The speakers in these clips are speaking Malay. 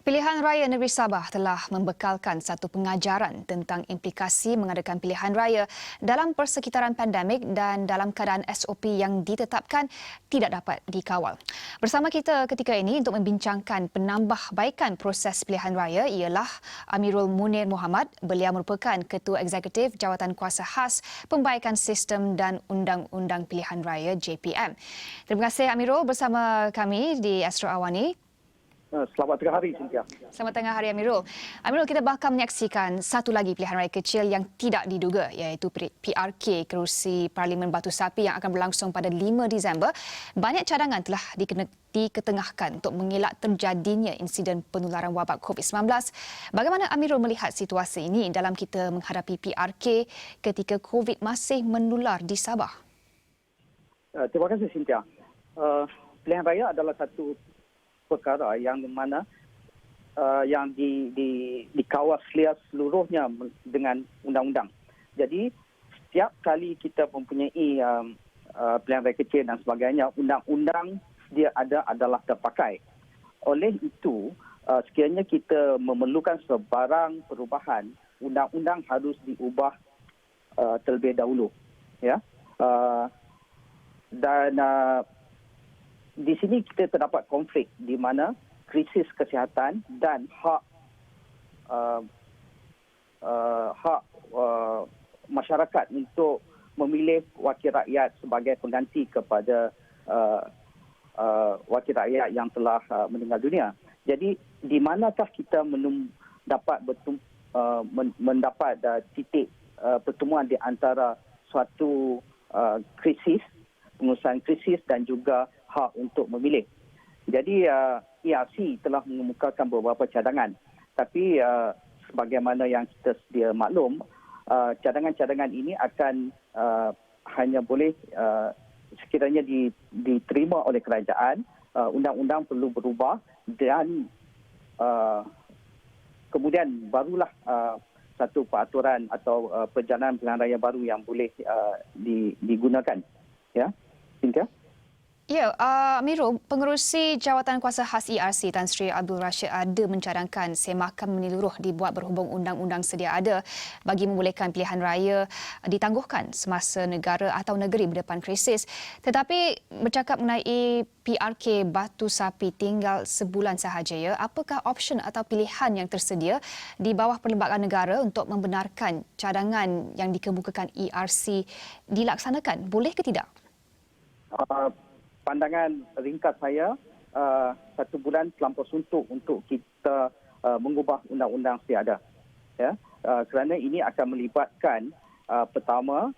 Pilihan Raya Negeri Sabah telah membekalkan satu pengajaran tentang implikasi mengadakan pilihan raya dalam persekitaran pandemik dan dalam keadaan SOP yang ditetapkan tidak dapat dikawal. Bersama kita ketika ini untuk membincangkan penambahbaikan proses pilihan raya ialah Amirul Munir Mohamad. Beliau merupakan Ketua Eksekutif Jawatan Kuasa Khas Pembaikan Sistem dan Undang-Undang Pilihan Raya JPM. Terima kasih Amirul bersama kami di Astro Awani. Selamat tengah hari, Cynthia. Selamat tengah hari, Amirul. Amirul, kita bakal menyaksikan satu lagi pilihan raya kecil yang tidak diduga, iaitu PRK kerusi Parlimen Batu Sapi yang akan berlangsung pada 5 Disember. Banyak cadangan telah diketengahkan untuk mengelak terjadinya insiden penularan wabak COVID-19. Bagaimana Amirul melihat situasi ini dalam kita menghadapi PRK ketika COVID masih menular di Sabah? Terima kasih, Cynthia. Pilihan raya adalah satu perkara yang mana yang dikawal seluruhnya dengan undang-undang. Jadi setiap kali kita mempunyai pilihan raya kecil dan sebagainya, undang-undang dia adalah terpakai. Oleh itu, sekiranya kita memerlukan sebarang perubahan, undang-undang harus diubah terlebih dahulu, ya. Di sini kita terdapat konflik di mana krisis kesihatan dan hak masyarakat untuk memilih wakil rakyat sebagai pengganti kepada wakil rakyat yang telah meninggal dunia. Jadi di manakah kita mendapat titik pertemuan di antara suatu krisis, pengurusan krisis dan juga hak untuk memilih. Jadi ERC telah mengemukakan beberapa cadangan. Tapi sebagaimana yang kita sedia maklum, cadangan-cadangan ini akan hanya boleh sekiranya diterima oleh kerajaan, undang-undang perlu berubah dan kemudian barulah satu peraturan atau perjalanan pilihan raya baru yang boleh digunakan. Ya, Cynthia? Ya, Amirul, Pengerusi Jawatan Kuasa Khas ERC Tan Sri Abdul Rashid ada mencadangkan semakan menyeluruh dibuat berhubung undang-undang sedia ada bagi membolehkan pilihan raya ditangguhkan semasa negara atau negeri berdepan krisis. Tetapi bercakap mengenai PRK Batu Sapi tinggal sebulan sahaja, ya, apakah option atau pilihan yang tersedia di bawah Perlembagaan Negara untuk membenarkan cadangan yang dikemukakan ERC dilaksanakan? Boleh ke tidak? Pandangan ringkas saya, 1 bulan terlampau suntuk untuk kita mengubah undang-undang sedia ada. Ya? Kerana ini akan melibatkan, pertama,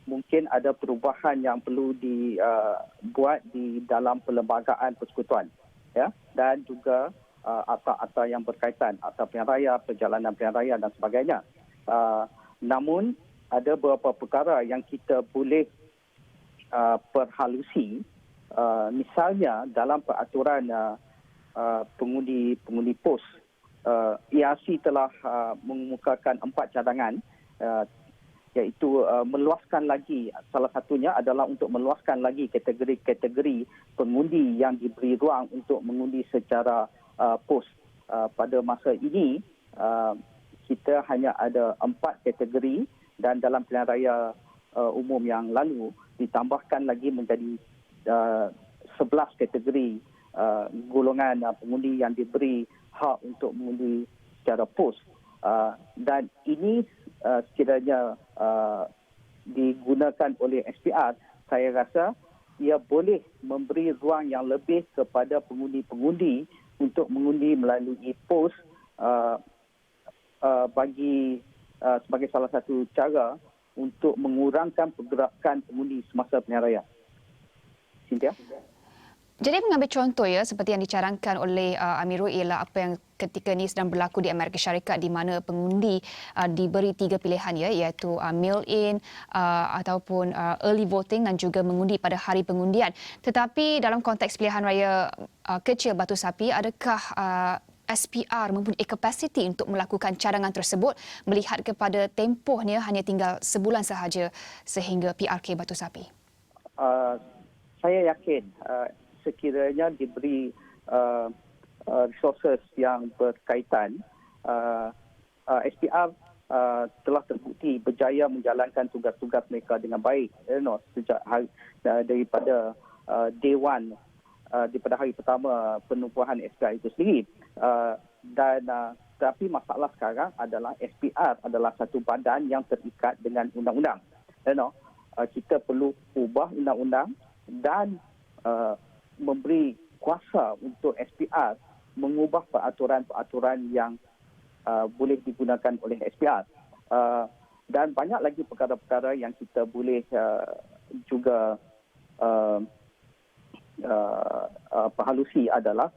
mungkin ada perubahan yang perlu dibuat di dalam perlembagaan persekutuan. Ya? Dan juga akta-akta yang berkaitan, akta pilihan raya, perjalanan pilihan raya dan sebagainya. Namun, ada beberapa perkara yang kita boleh perhalusi. Misalnya dalam peraturan pengundi pos, ERC telah mengemukakan 4 cadangan, iaitu meluaskan lagi, salah satunya adalah untuk meluaskan lagi kategori-kategori pengundi yang diberi ruang untuk mengundi secara pos. Pada masa ini kita hanya ada 4 kategori dan dalam pilihan raya umum yang lalu ditambahkan lagi menjadi 11 kategori golongan pengundi yang diberi hak untuk mengundi secara pos. Dan ini sekiranya digunakan oleh SPR, saya rasa ia boleh memberi ruang yang lebih kepada pengundi-pengundi untuk mengundi melalui pos bagi sebagai salah satu cara untuk mengurangkan pergerakan pengundi semasa pilihan raya. Cynthia? Jadi mengambil contoh, ya, seperti yang dicarangkan oleh Amirul ialah apa yang ketika ini sedang berlaku di Amerika Syarikat di mana pengundi diberi 3 pilihan, ya, iaitu mail-in ataupun early voting dan juga mengundi pada hari pengundian. Tetapi dalam konteks pilihan raya kecil Batu Sapi, adakah SPR mempunyai kapasiti untuk melakukan cadangan tersebut melihat kepada tempohnya hanya tinggal sebulan sahaja sehingga PRK Batu Sapi? Saya yakin sekiranya diberi resources yang berkaitan, SPR telah terbukti berjaya menjalankan tugas-tugas mereka dengan baik, sejak daripada day one, daripada hari pertama penubuhan SPR itu sendiri. Tapi masalah sekarang adalah SPR adalah satu badan yang terikat dengan undang-undang. Kita perlu ubah undang-undang dan memberi kuasa untuk SPR mengubah peraturan-peraturan yang boleh digunakan oleh SPR. Dan banyak lagi perkara-perkara yang kita boleh juga perhalusi adalah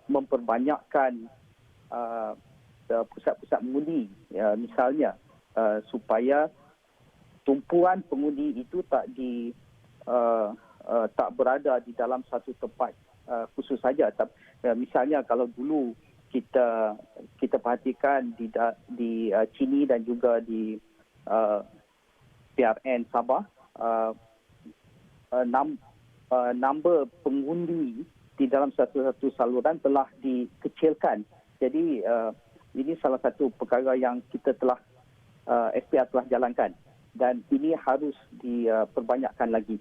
memperbanyakkan pusat-pusat mengundi, misalnya supaya tumpuan pengundi itu tak berada di dalam satu tempat khusus saja. Misalnya kalau dulu kita perhatikan di Chini dan juga di PRN Sabah, number pengundi di dalam satu saluran telah dikecilkan. Jadi ini salah satu perkara yang kita SPR telah jalankan dan ini harus diperbanyakkan lagi.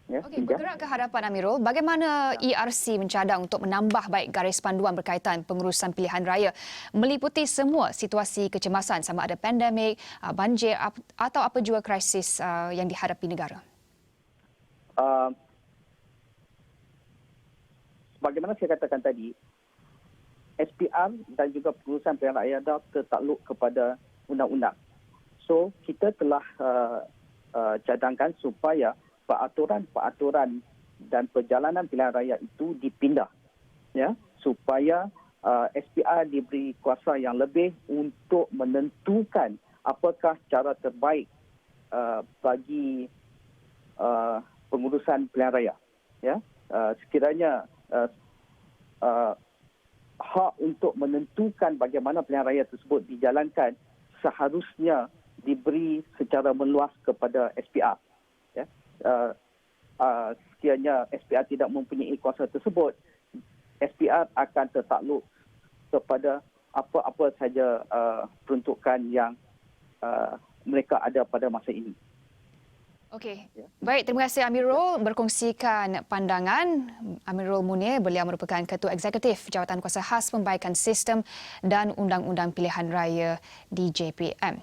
Okey, bergerak ke hadapan Amirul, bagaimana ERC mencadang untuk menambah baik garis panduan berkaitan pengurusan pilihan raya meliputi semua situasi kecemasan sama ada pandemik, banjir atau apa jua krisis yang dihadapi negara? Bagaimana saya katakan tadi, SPR dan juga pengurusan pilihan raya tertakluk kepada undang-undang. So, kita telah cadangkan supaya peraturan-peraturan dan perjalanan pilihan raya itu dipindah, supaya SPR diberi kuasa yang lebih untuk menentukan apakah cara terbaik bagi pengurusan pilihan raya. Sekiranya hak untuk menentukan bagaimana pilihan raya tersebut dijalankan seharusnya diberi secara meluas kepada SPR. Sekiranya SPR tidak mempunyai kuasa tersebut, SPR akan tertakluk kepada apa-apa saja peruntukan yang mereka ada pada masa ini. Okey. Baik, terima kasih Amirul berkongsikan pandangan. Amirul Munir, beliau merupakan Ketua Eksekutif Jawatan Kuasa Khas Pembaikan Sistem dan Undang-Undang Pilihan Raya di JPM.